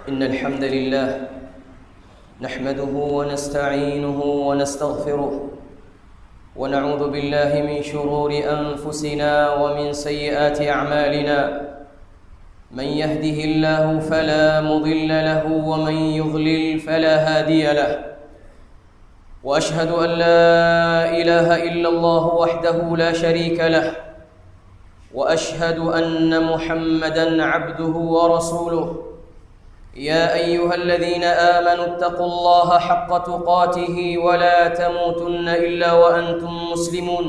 إن الحمد لله نحمده ونستعينه ونستغفره ونعوذ بالله من شرور أنفسنا ومن سيئات أعمالنا. من يهده الله فلا مضل له ومن يضلل فلا هادي له. وأشهد أن لا إله إلا الله وحده لا شريك له، وأشهد أن محمدًا عبده ورسوله. يا أيها الذين آمنوا اتقوا الله حق تقاته ولا تموتن إلا وأنتم مسلمون.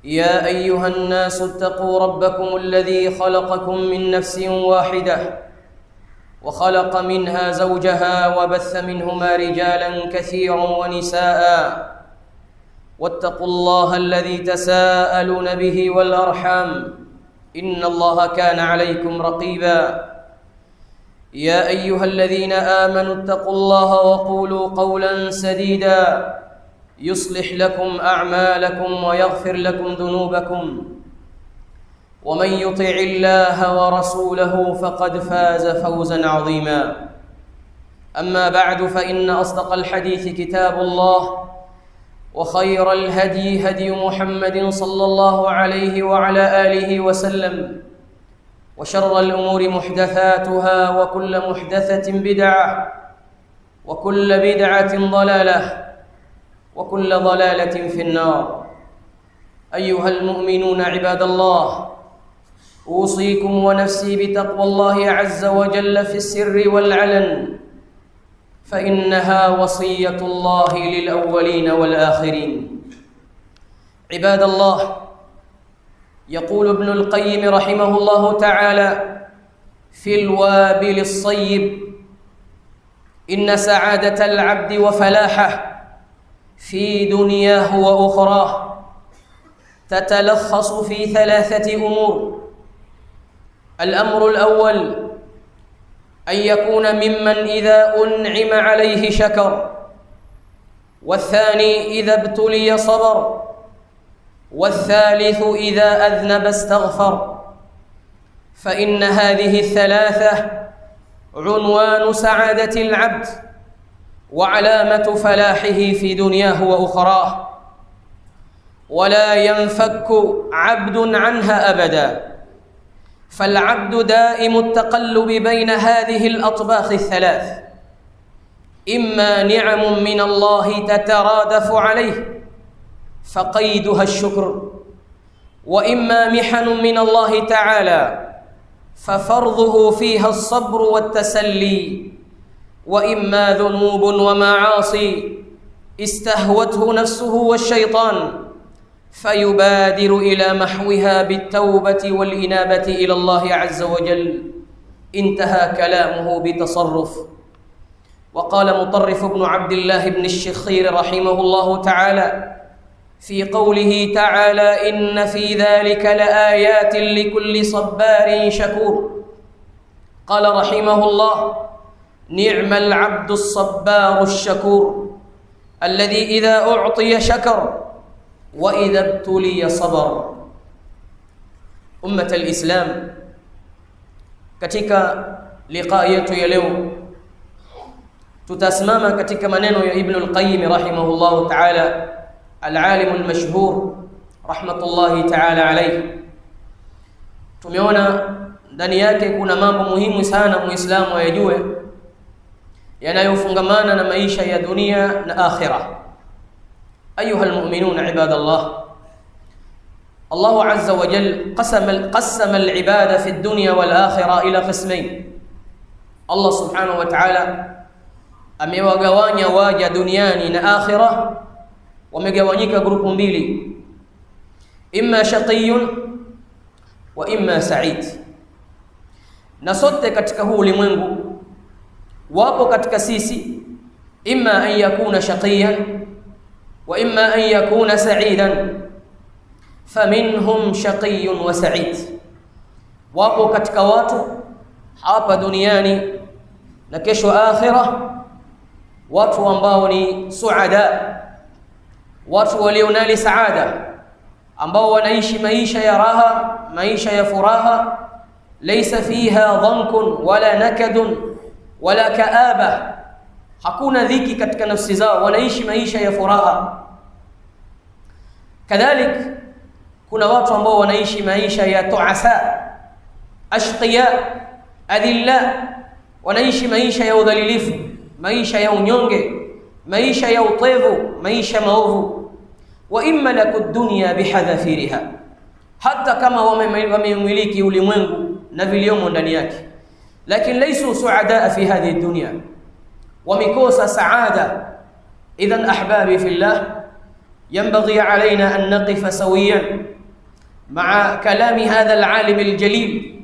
يا أيها الناس اتقوا ربكم الذي خلقكم من نفس واحدة وخلق منها زوجها وبث منهما رجالا كثيرا ونساء. واتقوا الله الذي تساءلون به والأرحام إن الله كان عليكم رقيبا. يا أيها الذين آمنوا اتقوا الله وقولوا قولا سديدا يصلح لكم أعمالكم ويغفر لكم ذنوبكم، ومن يطع الله ورسوله فقد فاز فوزا عظيما. أما بعد، فإن أصدق الحديث كتاب الله، وخير الهدي هدي محمد صلى الله عليه وعلى آله وسلم، وشر الأمور محدثاتها، وكل محدثة بدعة، وكل بدعة ضلالة، وكل ضلالة في النار. أيها المؤمنون عباد الله، أوصيكم ونفسي بتقوى الله عز وجل في السر والعلن، فإنها وصية الله للأولين والآخرين. عباد الله، يقول ابن القيم رحمه الله تعالى في الوابل الصيب: إن سعادة العبد وفلاحه في دنياه وأخراه تتلخص في ثلاثة أمور. الأمر الأول أن يكون ممن إذا أنعم عليه شكر، والثاني إذا ابتلي صبر، والثالث إذا أذنب استغفر. فإن هذه الثلاثة عنوان سعادة العبد وعلامة فلاحه في دنياه وأخراه، ولا ينفك عبد عنها أبدا. فالعبد دائم التقلب بين هذه الأطباق الثلاث: إما نعم من الله تترادف عليه فقيدها الشكر، وإما محن من الله تعالى ففرضه فيها الصبر والتسلي، وإما ذنوب ومعاصي استهوته نفسه والشيطان فيبادر إلى محوها بالتوبة والإنابة إلى الله عز وجل. انتهى كلامه بتصرف. وقال مطرف بن عبد الله بن الشخير رحمه الله تعالى في قوله تعالى: إن في ذلك لآيات لكل صبار شكور. قال رحمه الله: نعم العبد الصبار الشكور الذي إذا أعطي شكر وإذا ابتلي صبر. أمة الإسلام، katika liqa yetu ya leo tutasimama katika maneno ya Ibn al-Qayyim rahimahullahu ta'ala, al-alim al-mashhur rahmatullahi ta'ala alayhi. Tumeona ndani yake kuna mambo muhimu sana Muislamu ayajue yanayofungamana na maisha ya dunia na akhirah. أيها المؤمنون عباد الله عز وجل قسم العباد في الدنيا والآخرة إلى قسمين. الله سبحانه وتعالى amewagawanya waja duniani na akhirah, wamegawanyika grupu mbili: imma shaqiyun wa imma sa'id. Na sote katika huu ulimwengu wapo katika sisi imma an yakuna shaqiyan wa imma an yakuna sa'idan, faminhum shaqiyyun wa sa'id. Wapo katika watu hapa duniani na kesho akhirah watu ambao ni suada, watu walionali saada, ambao wanaishi maisha ya raha, maisha ya furaha, laysa fiha dhankun wala nakadun wala kaaba, hakuna dhiki katika nafsi zao, wanaishi maisha ya furaha. Kadhalik kuna watu ambao wanaishi maisha ya tuasa, ashqiya, adilla, wanaishi maisha ya udhalilifu, maisha ya unyonge, maisha ya utevu, maisha maovu. Wa imma lakud dunya bihadhafiriha, hata kama wamemiliki ulimwengu na viliomo ndani yake, lakini laysu suadaa fi hadhihi dunya, wamekosa saada. Idhan ahbabi fillah, ينبغي علينا أن نقف سويا مع كلام هذا العالم الجليل.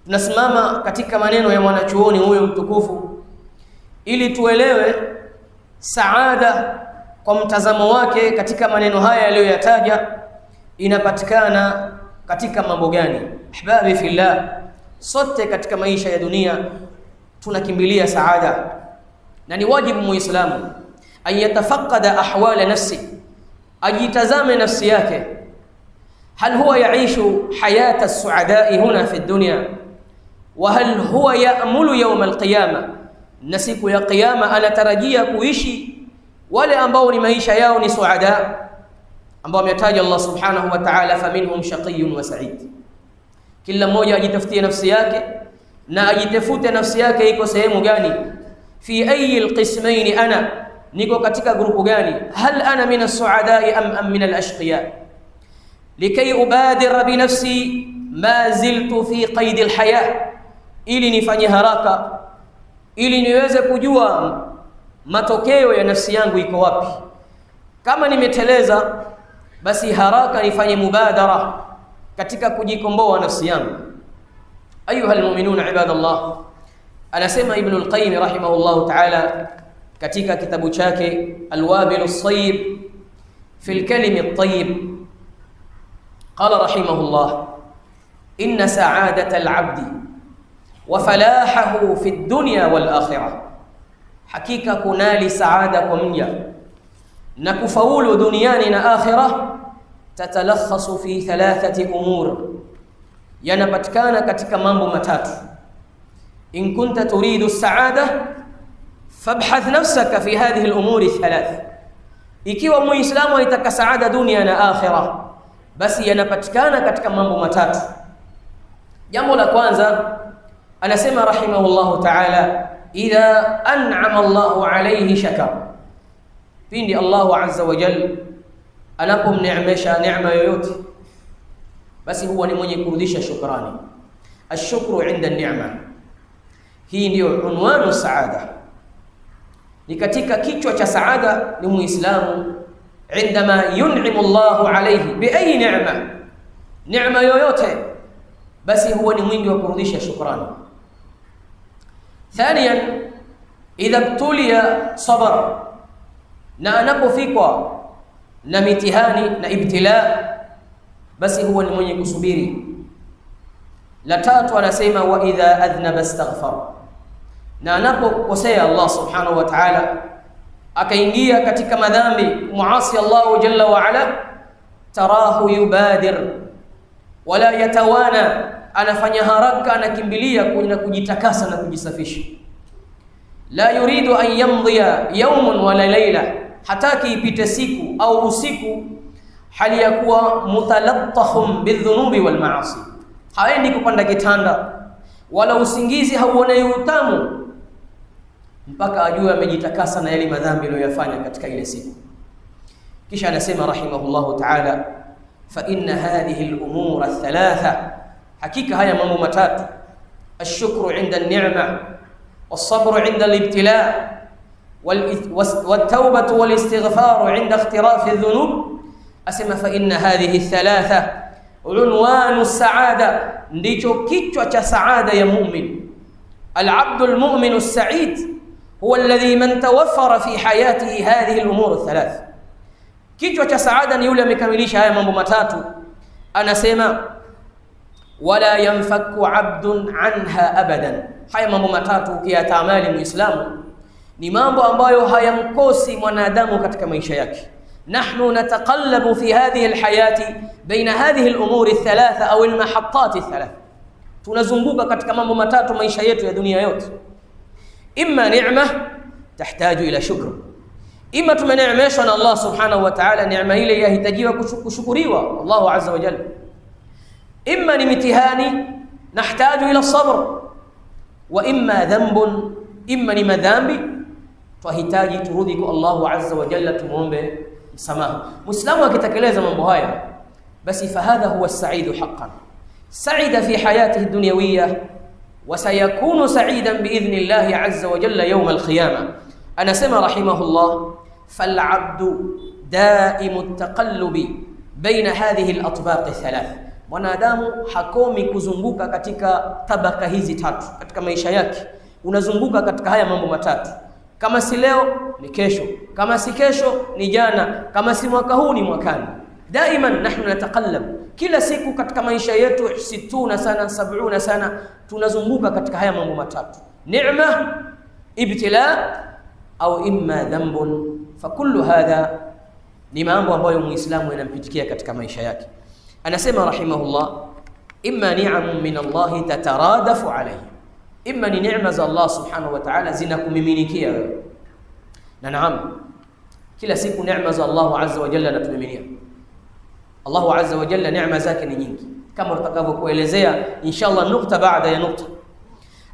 Tunasimama katika maneno ya mwanachuoni huyo mtukufu ili tuelewe saada kwa mtazamo wake katika maneno haya aliyoyataja inapatikana katika mambo gani. Ahbabi fillah, sote katika maisha ya dunia tunakimbilia saada, na ni wajibu muislamu an yatafaqada ahwala nafsi, ajitazame nafsi yake. Hal huwa yaishu hayata as-su'ada'i huna fi dunya, wa hal huwa ya'mulu yawm al-qiyamah, na siku ya qiyama anatarajia kuishi wale ambao ni maisha yao ni suada, ambao ametaja Allah subhanahu wa ta'ala, faminhum shaqiyyun wa sa'id. Kila mmoja ajitafutie nafsi yake na ajitafute nafsi yake iko sehemu gani, fi ayi al-qismayn ana, niko katika grupu gani, hal ana min as-su'ada'i am min al-ashqiya, likay ubadir bi nafsi ma ziltu fi qaid al-haya, ili nifanye haraka ili niweze kujua matokeo ya nafsi yangu iko wapi. Kama nimeteleza, basi haraka nifanye mubadara katika kujikomboa nafsi yangu. Ayuha almu'minuna ibadallah, anasema Ibn al-Qayyim rahimahullah ta'ala katika kitabu chake Al-Wabil as-Sayyib fi al-Kalim at-Tayyib, qala rahimahullah, inna sa'adata al-'abdi wa falahahu fi ad-dunya wal-akhirah, hakika kunali saada kwa mja na kufaulu duniani na akhirah, tatalakhasu fi thalathati umur, yanapatikana katika mambo matatu. In kunta turidu saada fabhath nafsaka fi hadhihi al-umur ath-thalath, ikiwa muislamu anataka saada dunia na akhirah, basi yanapatikana katika mambo matatu. Jambo la kwanza, anasema rahimahullahu ta'ala, idha an'ama Allahu alayhi shakar, pindi Allahu azza wa jalla anapomneemesha neema yoyote, basi huwa ni mwenye kurudisha shukrani. Ashukru inda an-ni'ma, hii ndio unwanu saada, ni katika kichwa cha saada ni muislamu indama yun'imu Allahu alayhi bi ayi ni'ma, neema yoyote, basi huwa ni mwingi wa kurudisha shukrani. Thaniyan, idha ibtuliya sabar, na anapofikwa na mitihani na ibtila, basi huwa ni mwenye kusubiri. La tatu, anasema wa idha adhnaba astaghfar, na anapokosea Allah subhanahu wa ta'ala akaingia katika madhambi, muasi Allah jalla wa ala, tarahu yubadir wala yatawana, anafanya haraka, anakimbilia kuna kujitakasa na kujisafisha. La yuridu an yamdhiya yawmun wala layla, hataki ipite siku au usiku hali ya kuwa mutalattahum bidhunubi wal maasi, haendi kupanda kitanda wala usingizi hauonei utamu mpaka ajue amejitakasa na yale madhambi aliyofanya katika ile siku. Kisha anasema rahimahullahu ta'ala, fa inna hadhihi al-umur ath-thalatha, hakika haya mambo matatu, ashukru inda an-ni'ma, was-sabru inda al-ibtila, wat-tawbatu wal-istighfaru inda ikhtiraf adh-dhunub, asema fa inna hadhihi ath-thalatha unwanu as-sa'ada, ndicho kichwa cha saada ya mu'min. Al-'abdu al-mu'minu as-sa'id huwa alladhi man tawaffara fi hayatihi hadhihi al-umur ath-thalath, kichwa cha saada ni yule amekamilisha haya mambo matatu. Anasema wala yanfaku 'abdun anha abadan, haya mambo matatu ukiyatamali muislamu ni mambo ambayo hayamkosi mwanadamu katika maisha yake. Nahnu nataqallabu fi hadhihi alhayati baina hadhihi alumuri althalatha au almahattat althalatha, tunazunguka katika mambo matatu maisha yetu ya dunia yote. Imma ni'ma tahtaju ila shukr, imma tumeneemeshwa na Allah subhanahu wa ta'ala, neema ile yahitajiwa kushukuriwa Allah azza wa jalla. Imma ni mitihani nahtaju ila sabr, wa imma dhanbun, imma ni madhambi twahitaji turudi kwa Allah azza wa jalla tumuombe msamaha. Muislamu akitekeleza mambo haya basi fahadha huwa as-sa'idu haqqan, sa'ida fi hayatihi ad-dunyawiyya wa sayakunu sa'idan bi'idhnillahi azza wa jalla yawm al-qiyamah. Anasema rahimahullah, fal'abdu daimu at-taqallubi baina hadhihi al-atbaq ath-thalath, mwanadamu hakomi kuzunguka katika tabaka hizi tatu katika maisha yake. Unazunguka katika haya mambo matatu, kama si leo ni kesho, kama si kesho ni jana, kama si mwaka huu ni mwakani. Daiman nahnu nataqallab, kila siku katika maisha yetu 60 sana 70 sana tunazunguka katika haya mambo matatu, neema, ibtila au imma dhanbun. Fakullu hadha ni mambo ambayo muislamu yanampitikia katika maisha yake. Anasema rahimahullah, imma ni'amun min Allah tataradafu alayhi, imma ni neema za Allah subhanahu wa ta'ala zinakumiminikia wewe. Na naam, kila siku neema za Allah azza wa jalla anatumiminia. Allah azza wa jalla neema zake ni nyingi kama tutakavyokuelezea inshallah nukta baada ya nukta.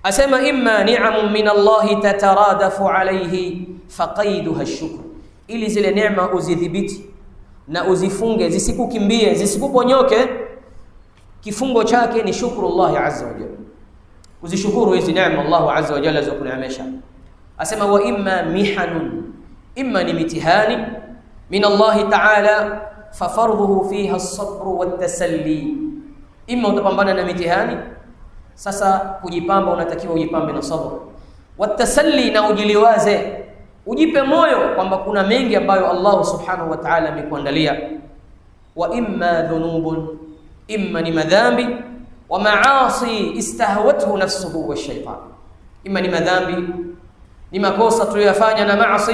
Asema imma ni'amun min Allah tataradafu alayhi faqaiduha ash-shukr, ili zile neema uzidhibiti na uzifunge zisikukimbie zisikuponyoke, kifungo chake ni shukru Allah azza wa jalla, uzishukuru hizi neema Allah azza wa jalla alizokuneemesha. Asema wa imma mihanun, imma ni mitihani min Allah ta'ala fafardhuhu fiha as-sabr wat-tasalli, imma utapambana na mitihani. Sasa kujipamba unatakiwa ujipambe na sabr, wat-tasalli na ujiliwaze, ujipe moyo kwamba kuna mengi ambayo Allah subhanahu wa ta'ala amekuandalia. Wa imma dhunubun, imma ni madhambi, wa maasi istahwathu nafsuhu wa shaytan, imma ni madhambi, ni makosa tuliyofanya na maasi,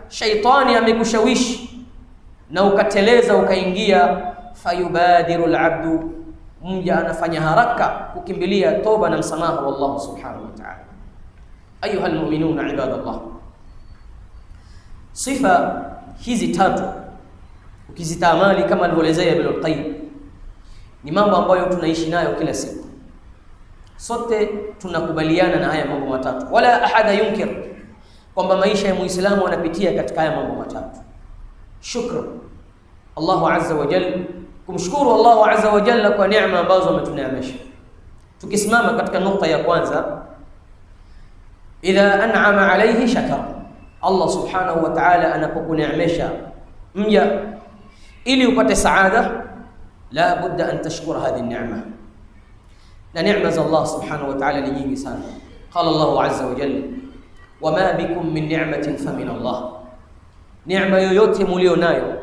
shaytani amekushawishi na ukateleza ukaingia. Fayubadiru al-abdu, mja anafanya haraka kukimbilia toba na msamaha wa Allah subhanahu wa ta'ala. Ayuha almu'minuna ibadallah, sifa hizi tatu ukizitamali kama alivyoelezea Ibn al-Qayyim ni mambo ambayo tunaishi nayo kila siku. Sote tunakubaliana na haya mambo matatu, wala ahada yunkir kwamba maisha ya muislamu anapitia katika haya mambo matatu. Shukr Allah azza wa jalla, kumshukuru Allah azza wa jalla kwa neema ambazo ametuneemesha. Tukisimama katika nukta ya kwanza, idha an'ama alayhi shakara, Allah subhanahu wa ta'ala anapokuneemesha mja ili upate saada, la budda an tashkura hadhihi neema. Na neema za Allah subhanahu wa ta'ala ni nyingi sana. Qala Allah azza wa jalla, wama bikum min ni'matin famin Allah, neema yoyote mulio nayo,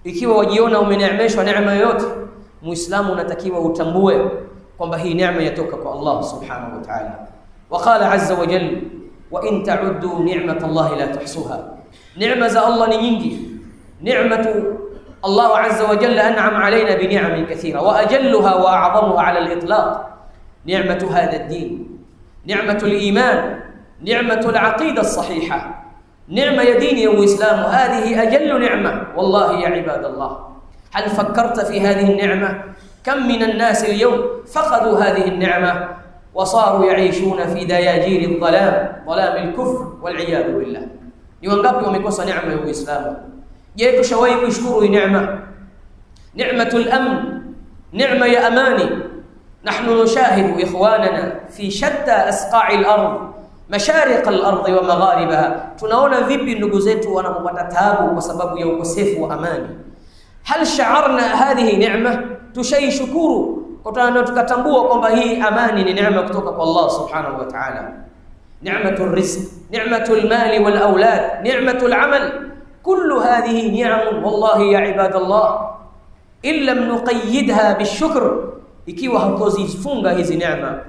ikiwa wajiona umeneemeshwa neema yoyote, muislamu unatakiwa utambue kwamba hii neema yatoka kwa Allah subhanahu wa ta'ala. Wa qala azza wa jalla, wa in ta'uddu ni'mata Allah la tuhsuha, neema za Allah ni nyingi. Neematu Allah azza wa jalla an'ama alayna bi ni'amin kathira wa ajalluha wa a'zamuha 'ala al-itlaq ni'matu hadha ad-din, ni'matu al-iman, ni'matu al-'aqida as-sahiha, نعمة يا دين يا مسلم، هذه أجل نعمة والله يا عباد الله. هل فكرت في هذه النعمة؟ كم من الناس اليوم فقدوا هذه النعمة وصاروا يعيشون في دياجير الظلام، ظلام الكفر والعياذ بالله. ni wangapi wamekosa neema ya Uislamu? Je, tushawahi kushukuru hii neema? Ni'matul amn, neema ya amani. Nahnu nushahidu ikhwanana fi shatta asqa'i al-ard, mashariq al-ard wa magharibaha, tunaona vipi ndugu zetu wanapopata taabu kwa sababu ya ukosefu wa amani. Hal sha'arna hadhihi ni'ma? Tushaishukuru kutana tukatambua kwamba hii amani ni neema kutoka kwa Allah subhanahu wa ta'ala. Ni'matul rizq, ni'matul mali wal aulad, ni'matul amal, kullu hadhihi ni'am wallahi ya ibadallah, illa nuqayyidha bishukr, ikiwa hatuzifunga hizi neema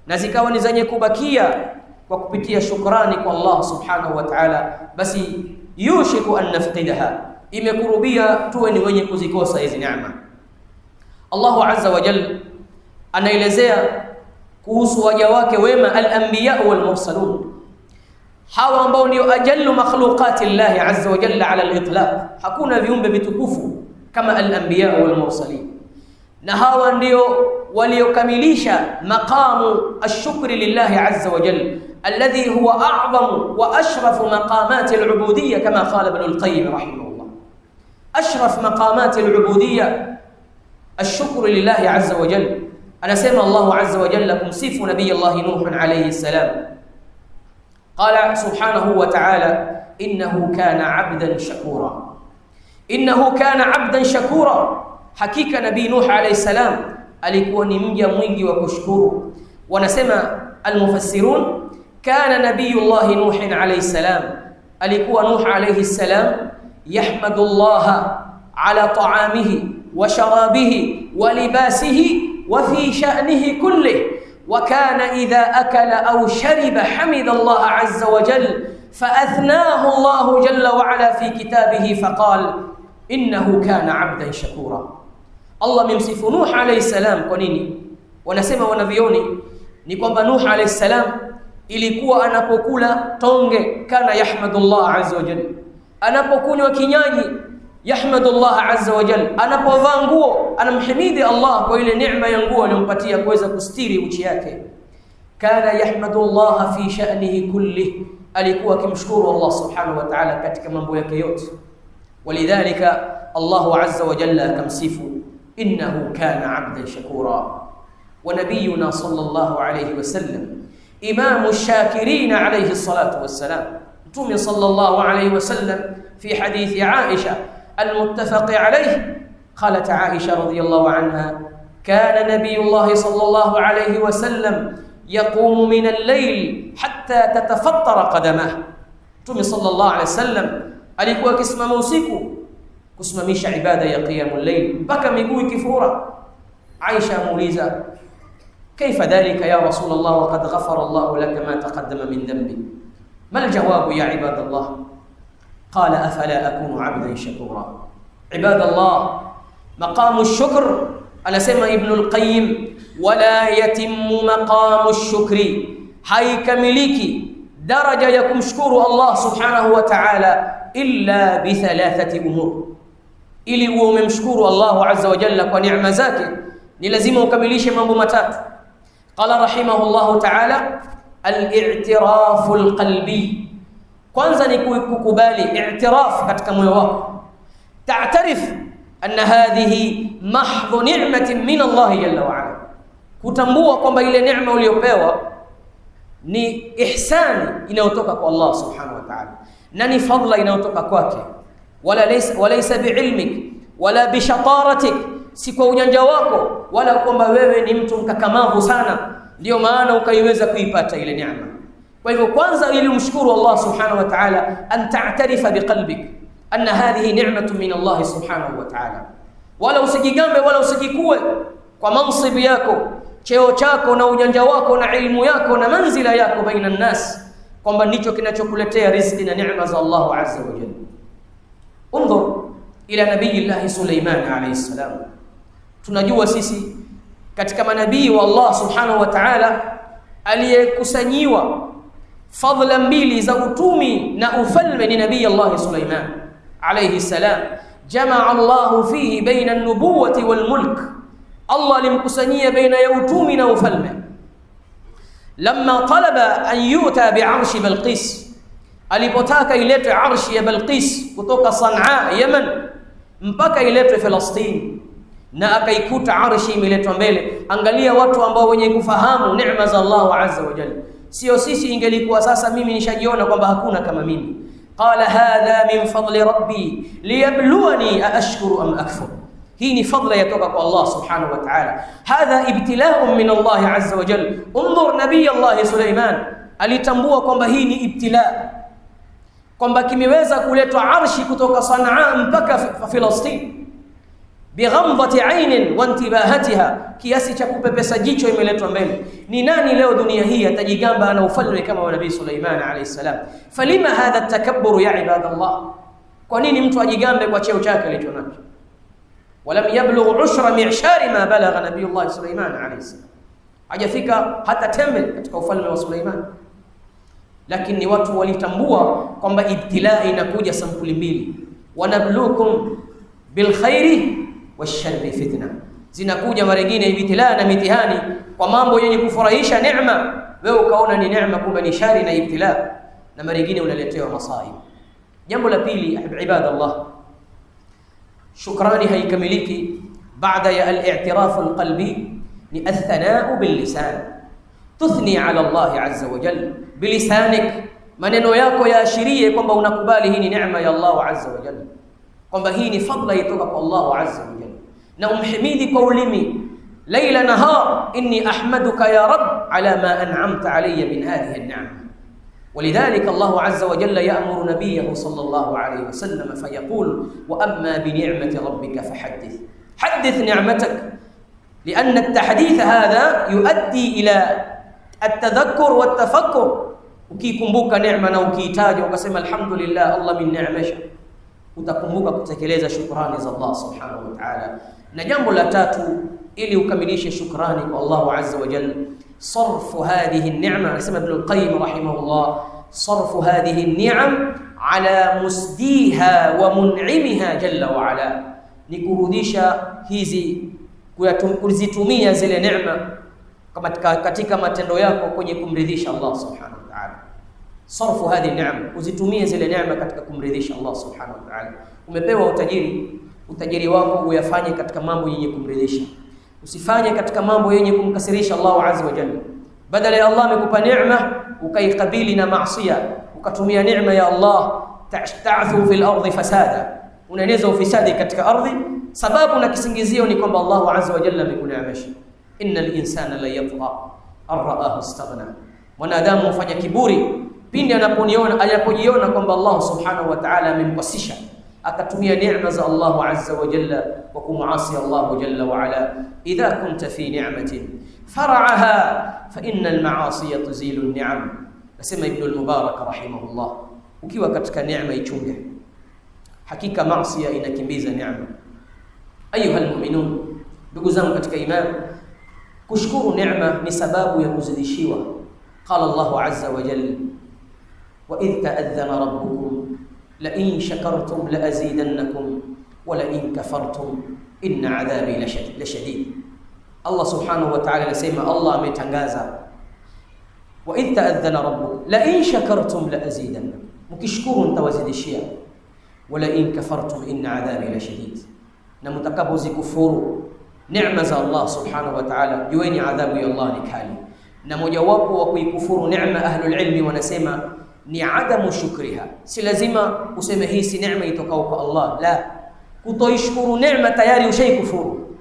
na zikawa ni zenye kubakia kwa kupitia shukrani kwa Allah subhanahu wa ta'ala, basi yushiku an nafqidaha, imekurubia tuwe ni wenye kuzikosa hizi neema. Allah azza wa jalla anaelezea kuhusu waja wake wema al-anbiya wal mursalun, hawa ambao ndio ajallu makhluqati Allah azza wa jalla ala al-itlaq. Hakuna viumbe vitukufu kama al-anbiya wal mursalin, na hawa ndio waliokamilisha maqamu ash-shukri lillahi azza wa jalla alladhi huwa a'zamu wa ashrafu maqamati al-ubudiyya kama qala ibn al-qayyim rahimahullah. Ashraf maqamati al-ubudiyya ash-shukru lillahi azza wa jalla. Anasema Allah azza wa jalla kumsifu nabii Allah Nuh alayhi salam, qala subhanahu wa ta'ala innahu kana 'abdan shakura. Innahu kana 'abdan shakura, hakika nabii Nuh alayhi salam alikuwa ni mja mwingi wa kushukuru. Wanasema almufassirun, kana nabiyullah Nuh alayhi salam, alikuwa Nuh alayhi salam yahmadu Allah ala ta'amihi wa sharabihi wa libasihi wa fi sha'nihi kullihi, wa kana idha akala aw shariba hamida Allah azza wa jalla فأثناه الله جل وعلا في كتابه فقال إنه كان عبدا شكورا. Allah memsifu Nuh alayhi salam. Kwa nini? Wanasema wanavioni ni kwamba Nuh alayhi salam ilikuwa anapokula tonge kana yahmadullah azza wa jalla, anapokunywa kinyaji yahmadullah azza wa jalla, anapovaa nguo anamhimidi Allah kwa ile neema ya nguo aliyompatia kuweza kustiri uchi yake. Kana yahmadullah fi sha'nihi kulli, alikuwa akimshukuru Allah subhanahu wa ta'ala katika mambo yake yote. Walidhalika Allah azza wa jalla akamsifu إنه كان عبدا شكورا. ونبينا صلى الله عليه وسلم إمام الشاكرين عليه الصلاة والسلام. تومي صلى الله عليه وسلم في حديث عائشة المتفق عليه، قالت عائشة رضي الله عنها كان نبي الله صلى الله عليه وسلم يقوم من الليل حتى تتفطر قدمه. تومي صلى الله عليه وسلم alikuwa akisimama usiku kusimamisha ibada ya qiyamul layl mpaka miguu ikifura. Aisha muuliza kaifa dhalika ya Rasulullah wa qad ghafara Allah laka ma taqaddama min dhanbi, ma aljawabu ya ibadallah? Qala afala akunu 'abdan shakura. Ibadallah, maqamu ash-shukr, anasema Ibn al-Qayyim, wala yatimmu maqamu ash-shukri, haikamiliki daraja ya kumshukuru Allah subhanahu wa ta'ala illa bi thalathati umur. Ili uwe umemshukuru Allah azza wa jalla kwa neema zake ni lazima ukamilishe mambo matatu. Qala rahimahullahu ta'ala al-i'tirafu al-qalbi, kwanza ni kukubali i'tiraf katika moyo wako, ta'tarif anna hadhihi mahdhu ni'matin min Allah jalla wa ala, kutambua kwamba ile neema uliyopewa ni ihsani inayotoka kwa Allah subhanahu wa ta'ala na ni fadla inayotoka kwake, walaysa biilmik wala bishataratik, si kwa ujanja wako wala kwamba wewe ni mtu mkakamavu sana ndio maana ukaiweza kuipata ile neema. Kwa hivyo kwanza ili umshukuru Allah subhanahu wa ta'ala an ta'tarifa biqalbik anna hadhihi ni'matun min Allah subhanahu wa ta'ala, wala usijigambe wala usijikue kwa mansib yako, cheo chako na ujanja wako na ilmu yako na manzila yako baina nas kwamba ndicho kinachokuletea riziki na neema za Allah azza wa jalla. Unzur ila nabiyillah Sulaiman alayhi salam. Tunajua sisi katika manabii wa Allah subhanahu wa ta'ala aliyekusanyiwa fadhila mbili za utumi na ufalme ni nabii Allah Sulaiman alayhi salam. Jamaa Allah fihi baina an-nubuwati wal mulk, Allah alimkusanyia baina ya utumi na ufalme. Lamma talaba an yuta bi'arshi Balqis, alipotaka iletwe arshi ya Balqis kutoka Sanaa Yemen mpaka iletwe Palestina, na akaikuta arshi imeletwa mbele. Angalia watu ambao wenye kufahamu neema za Allah azza wa jalla. Sio sisi ingelikuwa sasa mimi nishajiona kwamba hakuna kama mimi. Qala hadha min fadli rabbi liyabluwani aashkuru am akfur. Hii ni fadla yatoka kwa Allah subhanahu wa ta'ala. Hadha ibtila'un min Allah azza wa jalla. Unzur nabii Allah Sulaiman alitambua kwamba hii ni ibtila, kwamba kimeweza kuletwa arshi kutoka Sanaa mpaka Palestina bighamdati ainin wa intibahatiha, kiasi cha kupepesa jicho imeletwa mbele. Ni nani leo dunia hii atajigamba ana ufalme kama wa nabii Sulaiman alayhi salam? Falima hadha at-takabbur ya ibadallah? Kwa nini mtu ajigambe kwa cheo chake alichonacho? Walam yablugh ushra mi'shari ma balagha nabiyullah Sulaiman alayhi salam. hajafika hata tembe katika ufalme wa Suleiman. Lakini watu walitambua kwamba ibtilaa inakuja sampuli mbili, wanabluukum bilkhairi washarri fitna. Zinakuja mara nyingine ibtilaa na mitihani kwa mambo yenye kufurahisha, neema, wewe ukaona ni neema, kumbe ni shari na ibtilaa, na mara nyingine unaletewa masaib. Jambo la pili, ibadallah, shukrani haikamiliki baada ya al-i'tiraf al-qalbi ni athana'u bil-lisan. Tuthni ala Allah azza wa jalla bilisanik, maneno yako yaashirie kwamba unakubali hii ni neema ya Allah azza wa jalla, kwamba hii ni fadla itoka kwa Allah azza wa jalla, na umhimidi kwa ulimi laila nahar, inni ahmaduka ya rab ala ma an'amta alayya min hadhihi an-ni'am. ولذلك الله عز وجل يأمر نبيه صلى الله عليه وسلم فيقول وأما بنعمة ربك فحدث. حدث نعمتك، لأن التحديث هذا يؤدي إلى التذكر والتفكر. Ukikumbuka neema na ukiitaja ukasema alhamdulillah Allah min ni'masha, utakumbuka kutekeleza shukrani za Allah subhanahu wa ta'ala. Na jambo la tatu, ili ukamilishe shukrani kwa Allah azza wa jalla, sarfu hadhihi an-ni'ma. Anasema Ibn al-Qayyim rahimahullah, sarfu hadhihi an-ni'am ala musdiha wa mun'imiha jalla wa ala, ni kurudisha hizi, kuzitumia zile neema katika matendo yako kwenye kumridhisha Allah subhanahu wa ta'ala. Sarfu hadhihi an-ni'am, uzitumie zile neema katika kumridhisha Allah subhanahu wa ta'ala. Umepewa utajiri wako uyafanye katika mambo yenye kumridhisha, usifanye katika mambo yenye kumkasirisha Allah azza wa jalla. Badala ya Allah amekupa neema ukaikabili na maasiya, ukatumia neema ya Allah ta'thu fil ardi fasada, unaeneza ufisadi katika ardhi. Sababu na kisingizio ni kwamba Allah azza wa jalla amekuneemesha. Innal insana la yatgha ar-ra'ahu istaghna, mwanadamu hufanya kiburi pindi anapojiona kwamba Allah subhanahu wa ta'ala amempasisha, akatumia neema za Allah azza wa jalla wa kumuasi Allah jalla wa ala. Idha kunta fi ni'matin far'aha fa innal ma'asiya tuzilu an-ni'am. Nasema Ibn al-Mubarak rahimahullah, ukiwa katika neema ichunge, hakika maasiya inakimbiza neema. Ayuha almu'minun, ndugu zangu katika imani, kushukuru neema ni sababu ya kuzidishiwa. Qala Allah azza wa jalla wa idh ta'adhana rabbukum la in shakartum la azidannakum wa la in kafartum inna adhabi la shadid. Allah subhanahu wa ta'ala anasema, Allah ametangaza wa idh ta'adhana rabbukum la in shakartum la azidannakum, mkishukuru nitawazidishia, wa la in kafartum inna adhabi la shadid, na mtakapozikufuru neema za Allah subhanahu wa ta'ala jueni adhabu ya Allah ni kali. Na mojawapo wa kuikufuru neema, ahlul ilmi wanasema ni adamu shukriha. Si lazima useme hii si neema itokao kwa Allah, la, kutoishukuru neema tayari ushaikufuru.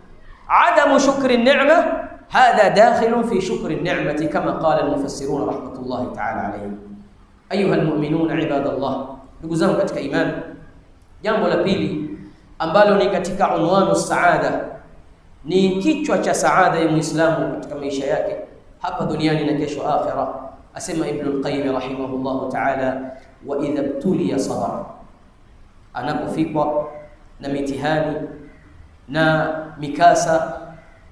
Adamu shukri neema hadha dakhilun fi shukri ni'mati kama qala al-mufassirun rahmatullahi ta'ala alayhim. Ayuha almu'minuna ibadallah, ndugu zangu katika imani, jambo la pili ambalo ni katika unwanu saada, ni kichwa cha saada ya Muislamu katika maisha yake hapa duniani na kesho akhira. Asema Ibn al-Qayyim rahimahullah ta'ala, wa idha ibtuliya sabara, anapofikwa na mitihani na mikasa,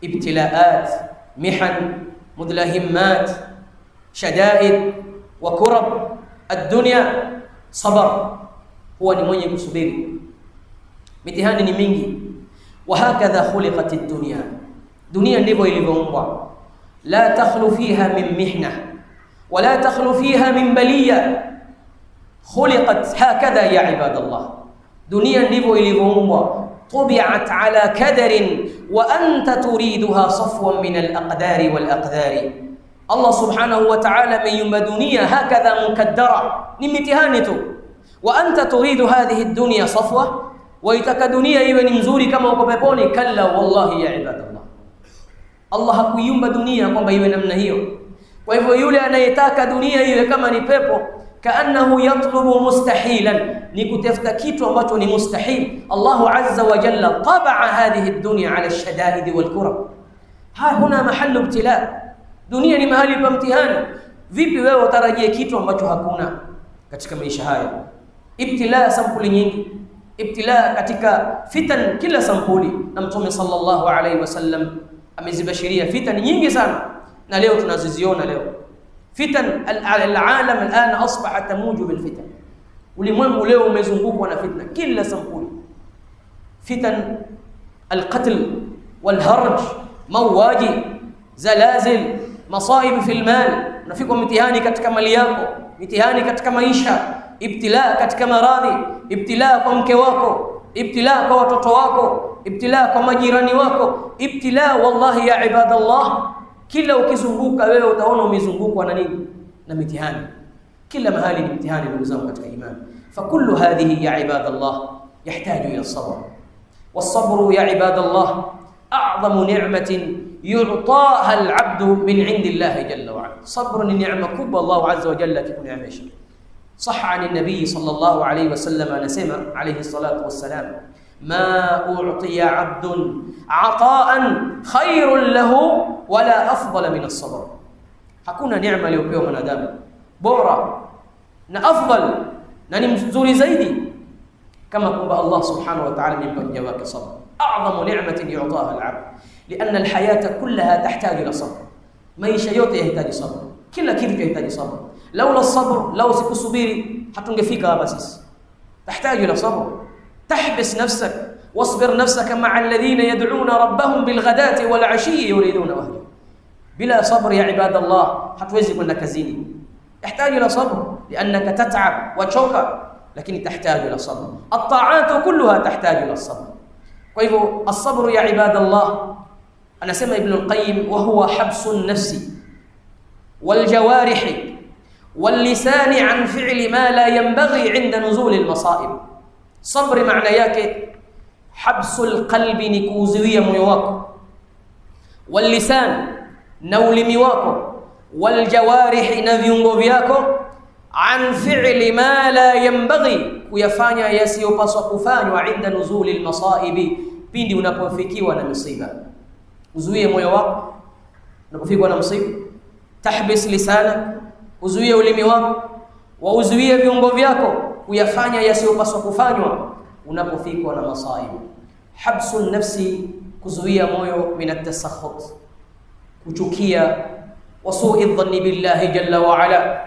ibtilaat, mihan, mudlahimat, shadaid wa kurab ad-dunya, sabar, huwa ni mwenye kusubiri. Mitihani ni mingi, wa hakadha khuliqat ad-dunya, dunia ndivyo ilivyoumbwa. La takhlu fiha min mihna wa la takhlu fiha min baliya, khuliqat hakadha ya ibadallah, dunia ndivyo ilivyoumbwa. طبعت على كدر وأنت تريدها صفوا من الأقدار والأقدار. الله سبحانه وتعالى من يوم دنيا هكذا مكدرة نمتهانته، وأنت تريد هذه الدنيا صفوة ويتك دنيا إيوه نمزوري كما وكبيبوني. كلا والله يا عباد الله، الله hakuiumba dunia kwamba iwe namna hiyo. Kwa hivyo yule anayetaka dunia iwe kama ni pepo, kaannahu yatlubu mustahilan, ni kutafuta kitu ambacho ni mustahil. Allahu azza wa jalla tabaa hadhihi ad-dunya ala ash-shadaid wal kurab. Huna mahallu ibtila, dunia ni mahali pa mtihani. Vipi wewe utarajie kitu ambacho hakuna katika maisha haya? Ibtila sampuli nyingi, ibtila katika fitan kila sampuli, na Mtume sallallahu alayhi wasallam amezibashiria fitan nyingi sana. na leo tunaziziona leo. Fitan al-alam al'an asbaha tamuju bil fitan. Ulimwengu leo umezungukwa na fitna kila sampuli. Fitan al-qatl wal-harj, mawaji, zalazil, masaib fil mal. Unafikwa mitihani katika mali yako, mitihani katika maisha, ibtila katika maradhi, ibtila kwa mke wako, ibtila kwa watoto wako, ibtila kwa majirani wako, ibtila wallahi ya ibadallah. Kila ukizunguka wewe utaona umezungukwa na nini? Na mitihani. Kila mahali ni mitihani ndugu zangu katika imani. Fakullu hadhihi ya ibadallah yahtaju ila sabr. Was-sabru ya ibadallah a'zamu ni'matin yu'taha al-'abdu min 'indillahi jalla wa 'ala. Sabr ni neema kubwa Allah azza wa jalla akikuneemesha. صح عن النبي صلى الله عليه وسلم نسمع عليه الصلاة والسلام: ما أعطي عبد عطاء خير له ولا أفضل من الصبر. hakuna neema iliyopewa mwanadamu bora na afdal na ni mzuri zaidi kama kwamba Allah subhanahu wa ta'ala amempa mja wake sabr. a'zamu ni'matin yu'taha al-'abd lianna al-hayata kullaha tahtaju ila sabr. maisha yote yahitaji sabr, kila kitu kinahitaji sabr. laula sabr, law sikusubiri hatungefika hapa sisi. tahtaju ila sabr. tahbis nafsak wasbir nafsaka ma'a alladhina yad'una rabbahum bilghadati wal 'ashiyyi yuriduna wajha. bila sabr ya ibadallah hatuwezi kwenda kazini. tahtaju ila sabr liannaka tat'ab wa choka, lakini tahtaju ila sabr. at-ta'atu kulluha tahtaju ila sabr. kwa hivyo as-sabr ya ibadallah, anasema Ibn al-Qayyim, wa huwa habsu an-nafsi wal jawarihi واللسان عن فعل ما لا ينبغي عند نزول المصائب. صبر معنى yake حبس القلب ni kuzuia moyo wako, واللسان na ulimi wako, والجوارح na viungo vyako, عن فعل ما لا ينبغي kuyafanya yasiyopaswa kufanywa inda nuzul almasaibi, pindi unapofikiwa na msiba. Uzuie moyo wako unapofikiwa na msiba. tahbis lisana, uzuie ulimi wako, wa uzuie viungo vyako kuyafanya yasiyopaswa kufanywa unapofikwa na masaibu. habsu nafsi, kuzuia moyo, min at-tasakhut, kuchukia, wasui dhanni billahi jalla wa ala,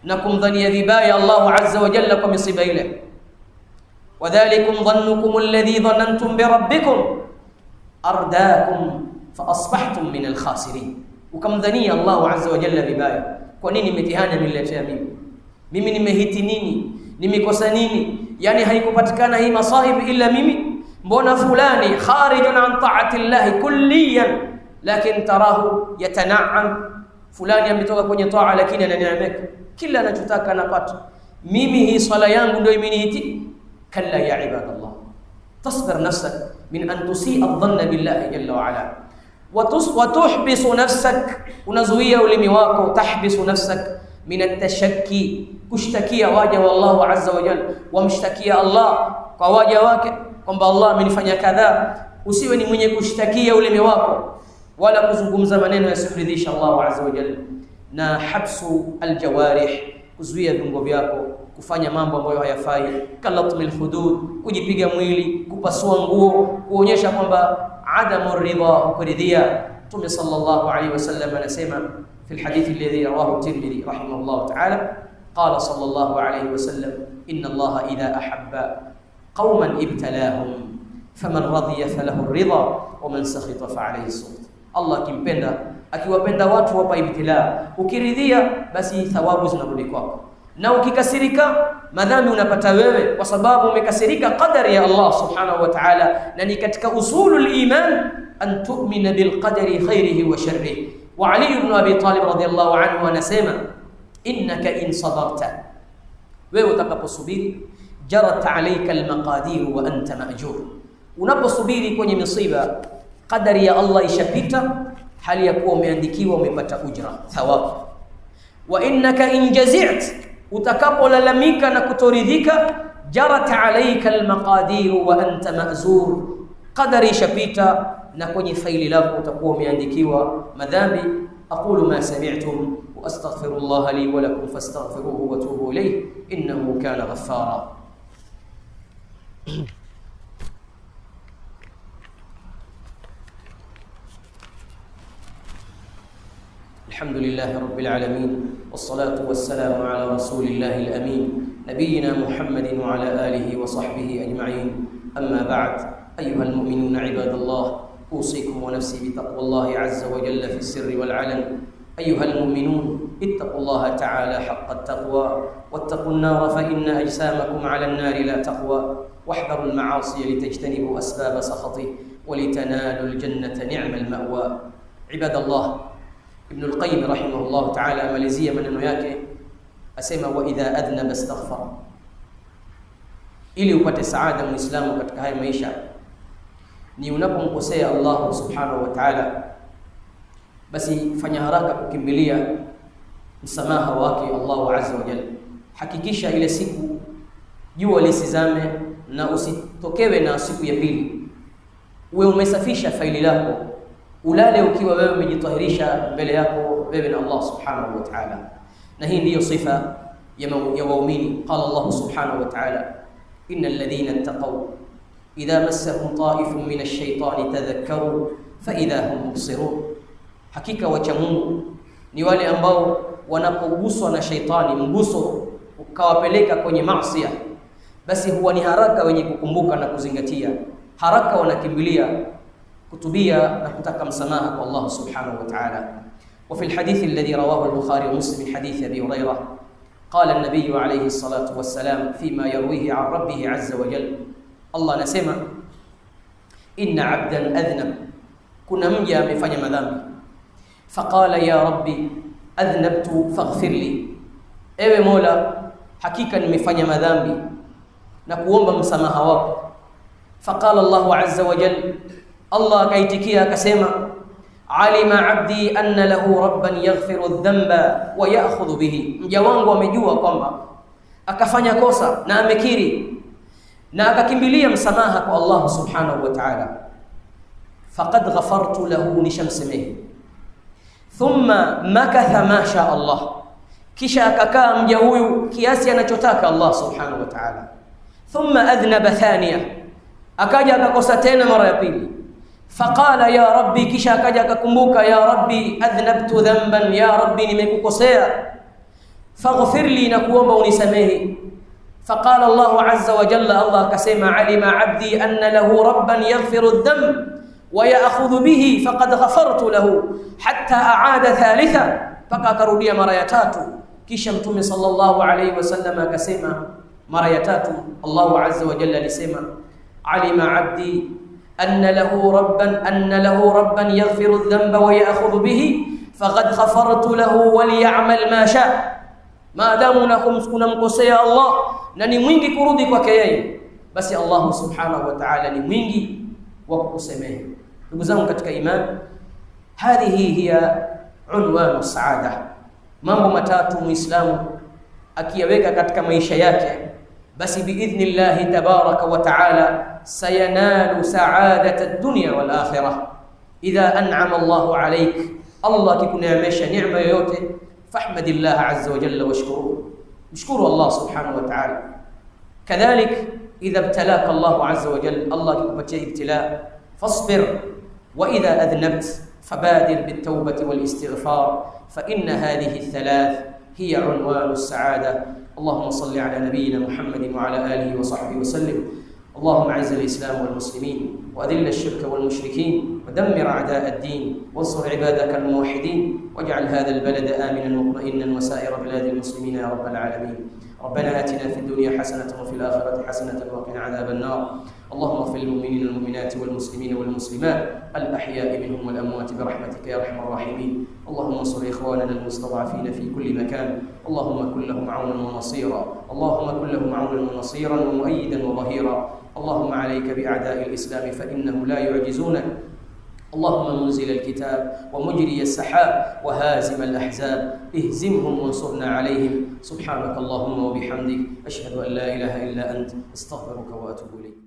na kumdhania vibaya Allah azza wa jalla kwa misiba ile. wadhalikum dhannukum alladhi dhanantum bi rabbikum ardaakum fa asbahtum min al-khasirin. ukamdhania Allah azza wa jalla vibaya. Kwa nini mitihani ameniletea mimi? Mimi nimehiti nini? Nimekosa nini? Yani haikupatikana hii masahib illa mimi? Mbona fulani kharijun an ta'ati Allah kulliyan lakin tarahu yatana'am? Fulani ametoka kwenye taa lakini ananeemeka, kila anachotaka anapata. mimi hii swala yangu ndio imenihiti? kalla ya ibadallah. tasbir nafsak min an tusi'a adh-dhanna billahi jalla wa ala. وتحبس نفسك, unazuia ulimi wako. tahbisu nafsak min at-tashakki, kushtakia waja wa Allah azza wa jalla, wamshtakia Allah kwa waja wake kwamba Allah amenifanya kadha. usiwe ni mwenye kushtakia ulimi wako wala kuzungumza maneno yasiyoridhisha Allah azza wa jalla. na habsu aljawarih, kuzuia viungo vyako kufanya mambo ambayo hayafai, kalatmil hudud, kujipiga mwili, kupasua nguo, kuonyesha kwamba adamu ridha, kuridhia. Mtume sallallahu alayhi wasallam anasema fi alhadith alladhi rawahu Tirmidhi rahimahullah ta'ala, qala sallallahu alayhi wasallam, inna Allah idha ahabba qauman ibtalahum faman radiya falahu ar-ridha wa man sakhita fa alayhi as-sukhط. Allah kimpenda, akiwapenda watu wapa ibtila, ukiridhia basi thawabu zinarudi kwako, na ukikasirika madhambi unapata wewe, kwa sababu umekasirika qadari ya Allah subhanahu wa ta'ala. na ni katika usulul iman an tu'mina bil qadari khairihi wa sharrihi. wa Ali ibn Abi Talib radhiyallahu anhu anasema, innaka in sabarta, wewe utakaposubiri, jarat alayka al maqadir wa anta ma'jur. unaposubiri kwenye misiba, qadari ya Allah ishapita, hali ya kuwa umeandikiwa umepata ujra, thawabu. wa innaka in jazi'ta, utakapolalamika na kutoridhika, jarat alayka almaqadir wa anta ma'zur, qadari ishapita na kwenye faili lako utakuwa umeandikiwa madhambi. aqulu ma sami'tum wa astaghfirullah li wa lakum fastaghfiruhu wa tubu ilayhi innahu kana ghaffara. الحمد لله رب العالمين، والصلاة والسلام على رسول الله الأمين نبينا محمد وعلى آله وصحبه أجمعين. أما بعد، أيها المؤمنون عباد الله، أوصيكم ونفسي بتقوى الله عز وجل في السر والعلن. أيها المؤمنون، اتقوا الله تعالى حق التقوى، واتقوا النار فإن أجسامكم على النار لا تقوى، واحذروا المعاصي لتجتنبوا أسباب سخطه ولتنالوا الجنة نعم المأوى. عباد الله، ابن القيم رحمه الله تعالى amalizia maneno yake asema, wa idha adhnaba astaghfar. Ili upate saada muislamu katika haya maisha ni unapomkosea Allah subhanahu wa ta'ala, basi fanya haraka kukimbilia msamaha wake Allah azza wa jalla. Hakikisha ile siku jua lisizame na usitokewe na siku ya pili, uwe umesafisha faili lako, ulale ukiwa wewe umejitahirisha mbele yako wewe na Allah subhanahu wa ta'ala. Na hii ndiyo sifa ya waumini. Qala Allah subhanahu wa ta'ala, innal ladhina ittaqaw idha massahum ta'ifun min ash-shaytani tadhakkaru fa idha hum mubsirun. Hakika wacha Mungu ni wale ambao wanapoguswa na shaitani, mguso ukawapeleka kwenye maasi, basi huwa ni haraka wenye kukumbuka na kuzingatia, haraka wanakimbilia kutubia na kutaka msamaha kwa Allah subhanahu wa ta'ala. وفي الحديث الذي رواه البخاري ومسلم حديث أبي هريرة قال النبي عليه الصلاة والسلام فيما يرويه عن ربه عز وجل، الله نسمع إن عبدا أذنب، كنا مجا مفني مذنب، فقال يا ربي أذنبت فاغفر لي. ewe Mola, hakika nimefanya madhambi na kuomba msamaha wako. Faqala Allah azza wa jalla, Allah akaitikia akasema, alima abdi anna lahu rabban yaghfiru adh-dhanba wa ya'khudhu bihi. Mja wangu amejua kwamba akafanya kosa na amekiri na akakimbilia msamaha kwa Allah subhanahu wa ta'ala, faqad ghafartu lahu, nishamsamehe. Thumma makatha ma sha Allah, kisha akakaa mja huyu kiasi anachotaka Allah subhanahu wa ta'ala. Thumma adhnaba thaniya, akaja akakosa tena mara ya pili. Faqala ya rabbi, kisha akaja akakumbuka, ya rabbi adhnabtu dhanban, ya rabbi nimekukosea, faghfir li, na kuomba unisamehe. Faqala Allah azza wa jalla, Allah akasema, alima abdi anna lahu rabban yaghfiru adh-dhanb wa ya'khudhu bihi faqad ghafartu lahu, hatta aada thalitha, mpaka akarudia mara ya tatu. Kisha Mtume sallallahu alayhi wasallam akasema mara ya tatu, Allah azza wa jalla alisema, alima abdi anna lahu rabban yaghfiru adh-dhanba wa ya'khudhu bihi faqad ghafartu lahu wa liya'mal ma sha. Maadamu unamkosea Allah na ni mwingi kurudi kwake yeye, basi Allah subhanahu wa ta'ala ni mwingi wa kukusamehe. Ndugu zangu katika imani, hadhihi hiya unwanu saada. Mambo matatu muislamu akiyaweka katika maisha yake, basi biidhnillahi tabaraka wa ta'ala sayanalu sa'adata ad-dunya wal akhirah. Idha an'ama Allahu alayk, Allah kikuneemesha neema yoyote, fahmadillah azza wa jalla washkuru, mshkuru Allah subhanahu wa ta'ala. Kadhalik idha ibtalaka Allah azza wa jalla, Allah kikupatia ibtila, fasbir. Wa idha adhnabt fabadir bit-tawbati wal istighfar, fa inna hadhihi ath-thalath hiya unwanu as-sa'ada. اللهم صل على نبينا محمد وعلى آله وصحبه وسلم. اللهم أعز الإسلام والمسلمين وأذل الشرك والمشركين ودمر أعداء الدين وانصر عبادك الموحدين واجعل هذا البلد آمنا مطمئنا وسائر بلاد المسلمين يا رب العالمين. ربنا آتنا في الدنيا حسنة وفي الآخرة حسنة وقنا عذاب النار. اللهم اغفر للمؤمنين والمؤمنات والمسلمين والمسلمات الأحياء منهم والأموات برحمتك يا أرحم الراحمين. اللهم انصر إخواننا المستضعفين في كل مكان، اللهم كن لهم عونا ونصيرا، اللهم كن لهم عونا ونصيرا ومؤيدا وظهيرا. اللهم عليك بأعداء الإسلام فإنهم لا يعجزونك. اللهم منزل الكتاب ومجري السحاب وهازم الأحزاب، اهزمهم وانصرنا عليهم. سبحانك اللهم وبحمدك، أشهد أن لا إله إلا أنت، استغفرك وأتوب إليك.